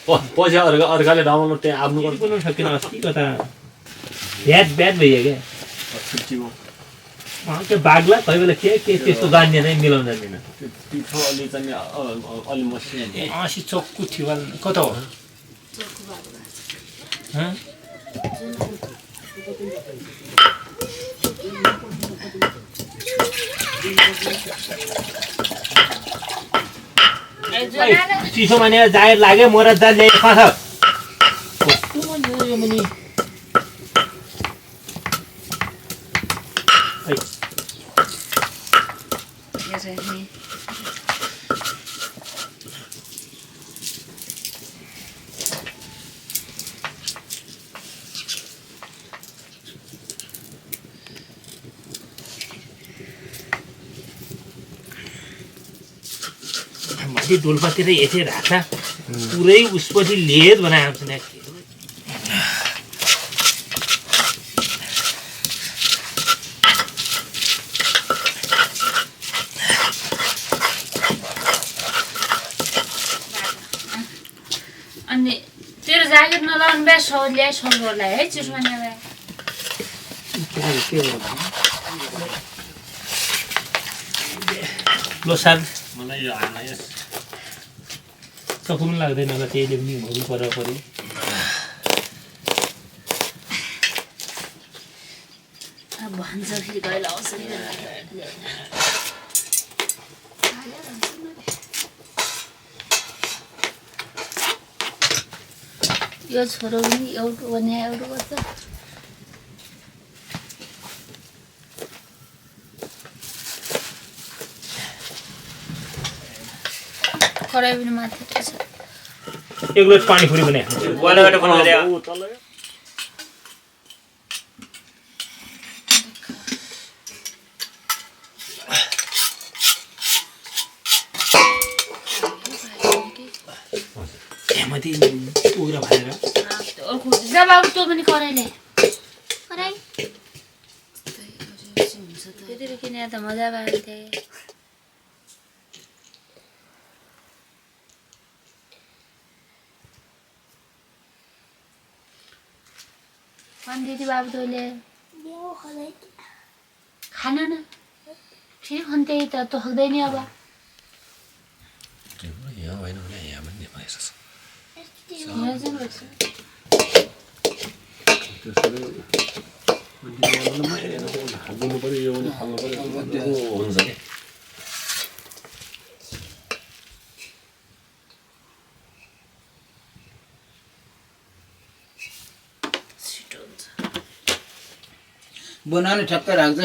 पछि अर्काले रमाउनु त्यहाँ आफ्नो बोल्नु सकिन अस्ति कता ब्याट भइयो क्या छुट्टीमा त्यो बाग्ला कोही बेला के त्यस्तो जान्दैन मिलाउन जान्दैन पिठो अलि चाहिँ अलि मसिनो असी चक्कु थियो कता हो चिसो माने जाहेर लाग्यो मोरा जाल ल्याएर खाछ डोल्पातिर यसै राख्छ पुरै उसपछि लेद बनाएको छ अनि तेरो ज्याकेट नलाउनु बे सौले सौलाई है चिसोमा लोसार मलाई यो आएन चक्कु पनि लाग्दैन होला त्यहीले पनि हुनु पर्यो पऱ्यो भन्छ फेरि कहिले आउँछ यो छोरो पनि एउटा भने एउटा गर्छ कराई पनि माथि छ एक लोट पानी पुरी बने वालाबाट बनाउँदै माथि उग्र भएर अर्को जब त्यो पनि कराईले कराई त्यतिले किनेर त मजा भयो थिए दिदी बाबु तैँले खान न फेरि खन्ते त तोक्दैन अब यहाँ होइन भने यहाँ पनि हाल्नु पर्यो यो पनि फाल्नु पर्यो हुन्छ नि बनाउने ठक्क राख्छ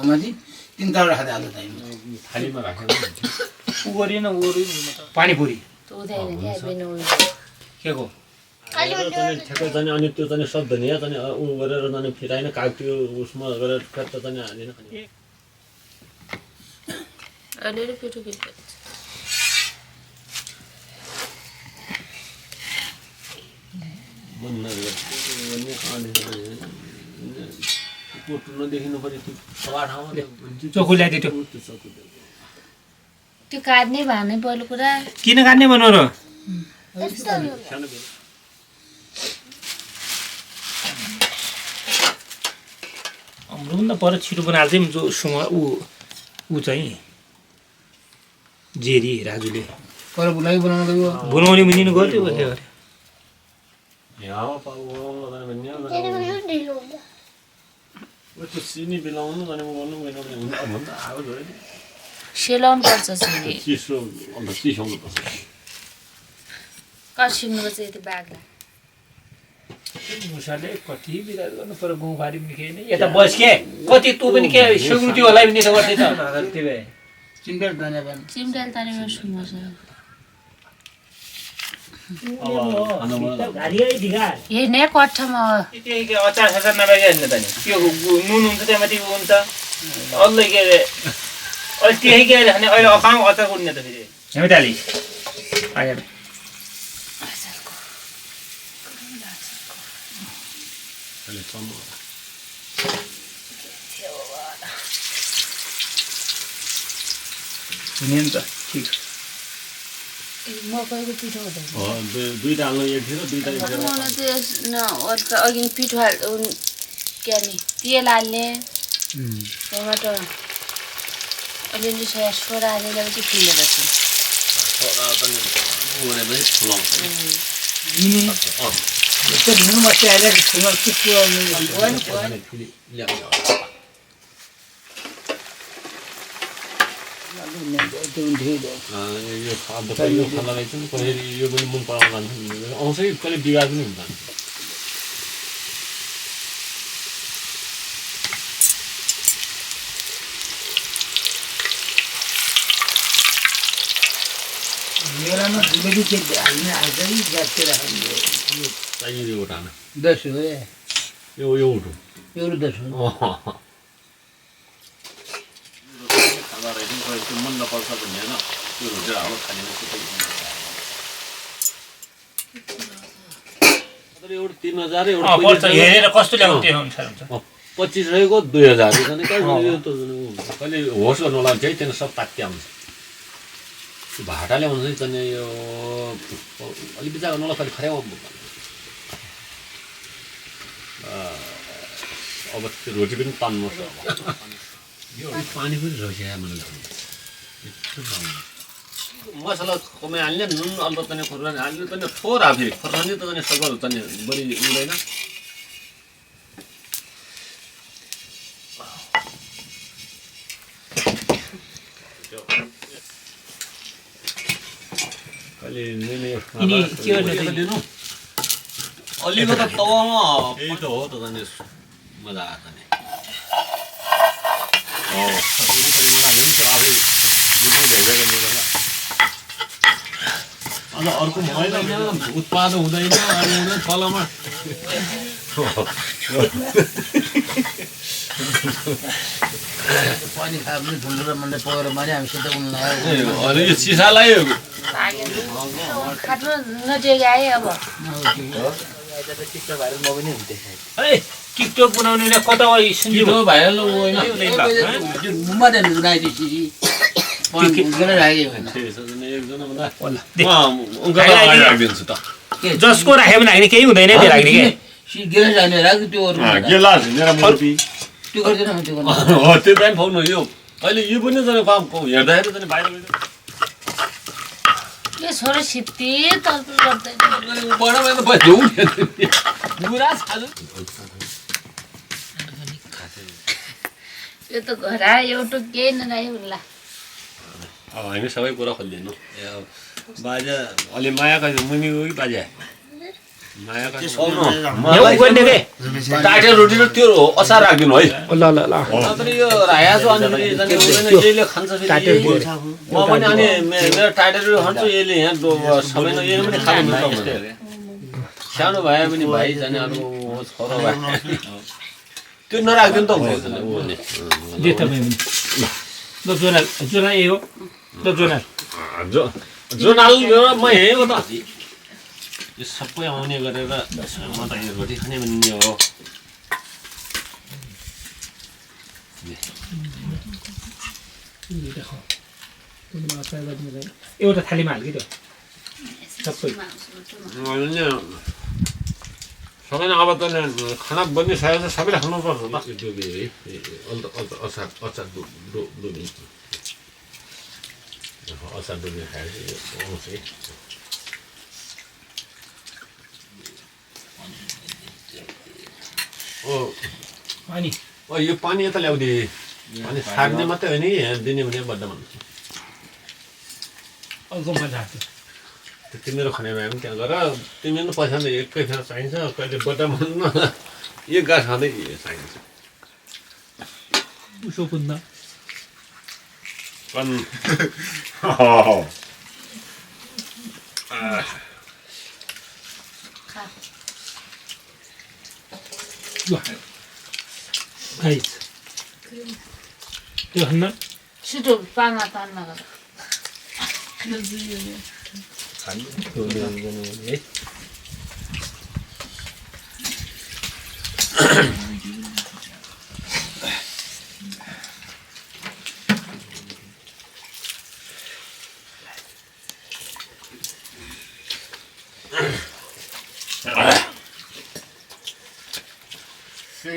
माथि तिन ताल राख्दै हाल्छ थालीमा राखेर पानीपुरी के को ठ्याक्कै जाने अनि त्यो चाहिँ सक्दैन या चाहिँ ऊ गरेर जाने फिराइन काग त्यो उसमा गरेर फ्याट चाहिँ हालेन अलिअलि पिठो पिठो देखिनु पर्यो चोखो ल्याइदियो त्यो काट्ने भने पहिलो कुरा किन काट्ने भन्नु र हाम्रो पनि त पर छिटो बनाएर चाहिँ जोसँग ऊ चाहिँ जेरी राजुले पर बुलाइ बनाउनु बनाउने पनि गर्थ्यो सिनी बिलाउनु जाने गर्नु भन्दा आगो झोरे सेलाउनु पर्छ सिनी चिसो अन्त चिसाउनु पर्छ कसिमको चाहिँ त्यो बाग्ला मुसाले कति बिराद गर्नु पर्यो गाउँबारी पनि के यता बस्के कति तँ पनि के सेग्रुटी होला पनि त गर्दै त चिम्टेल तानेर सुन्नुहोस् हेर्ने कट्ठामा अचार सचार नभए हेर्नु त नि त्यो नुन हुन्छ त्यहाँमाथि हुन्छ अल्लै के अरे अहिले त्यही के अहिले खाने अहिले अपाङ अचार कुट्ने त फेरि हेमिताली हुने नि त ठिक मकैको पिठो हुँदैन दुईटा हाल्नु एक थियो दुईटा बनाउन चाहिँ अघि पिठो के अरे तेल हाल्ने त्यहाँबाट अलिअलि सोडा हालेर चाहिँ फिल्डर नुन मात्रै हालेर यो खाना रहेछ नि कसरी यो पनि मन पराउन लान्छ आउँछ कि कहिले बिगार पनि हुन्छ मेरामा दुबेली के हाल्ने हाल्छ नि जाति राख्ने चाहियो यो उठान 10 हो यो उठो यो 10 हो खाना रहेछ त्यो मन नपर्छ भन्ने होइन त्यो रोटेर हाल्नु खाने एउटा 3000 एउटा हेरेर कस्तो ल्याउनु त्यो अनुसार हुन्छ 25 रहेको 2000 कहिले होस् गर्नुलाई चाहिँ त्यहाँ सब तात्या हुन्छ भाटा ल्याउनु चाहिँ त्यहाँ यो अलिक बिचा गर्नुलाई कहिले खर्याउ अब त्यो रोटी पनि तान्नु यो पानी पनि रोकिया मलाई मसला कमाइ हाल्ने नुन अलि तनी खुर्सानी हाल्ने तनी थोर हाल्ने खुर्सानी त तनी सगल तनी बढी हुँदैन कहिले यिनी के गर्ने दिनु अलिकति तवामा यही त हो त तनी मजा आयो तनी अन्त अर्को मैला उत्पादन हुँदैन तलमा पानी खाने ढुङ्ग्रो मनले पौरो मारे हामी सिधै उन लगायो अनि यो चिसा लाग्यो खाट्नु नटेगाए अब टिकटक बनाउने कता छिटो भाइरल होइन मुम्बा जाने राखेपछि पानी उगेर राख्यो राखिदिन्छु त जसको राख्यो भने राख्ने केही हुँदैन नि राख्ने के गिलास हाल्ने राख्यो त्यो गिलास मेरा मुर्पी त्यो गर्दैन म त्यो गर्नु हो त्यो टाइम पाउनु यो अहिले यो पनि जाने हेर्दाखेरि जाने बाहिर यो छोरो सित्ती तर्फ गर्दैन बडामा त बस्यो पुरा खानु यो त घरा एउटा केही नराख्यो होला अब हामी सबै कुरा खोलिदिनु बाजा अलि मायाका मुनि गयो कि बाजा मायाका टाटे रोटी र त्यो अचार राखिदिनु है ल ल ल यो राया छ अनि यसले खान्छ म पनि अनि मेरो टाटे रोटी खान्छु यसले यहाँ सबैले यसले पनि खानु मिल्छ सानो भए पनि भाइ जाने अब छोरो भए त्यो नराखिदिनु त ल जोनाल जोनाल ए हो ल जोनाल जोनाल म यही हो त यो सबै आउने गरेर म त यो रोटी खाने भन्ने हो एउटा थालीमा हाल्यो त्यो सबै सबैले अब त खाना बनिसकेको छ सबैले खानुपर्छ अचार अचार डुबी अचार डुबी खाएर आउँछ है अनि यो पानी यता ल्याउँदै पानी सार्ने मात्रै होइन कि दिने भने बड्डा भन्नु तिमीहरू खाने भए पनि त्यहाँ गर तिमीहरू पैसा त एकै फेर चाहिन्छ कहिले बड्डा भन्नु एक गाँस खाँदै चाहिन्छ उसो कुद्न त्यो खान्न छिटो पानमा तानमा गर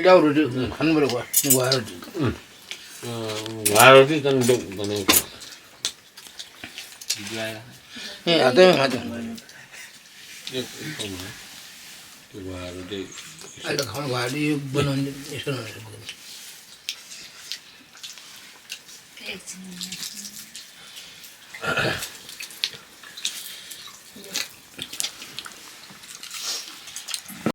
ल्याउ रोटी खानु पऱ्यो गुवा रोटी घाँटी त बनाउँछ ए हातैमा खान्छ अहिले खानु घाँटी यो बनाउने यसो एकछिन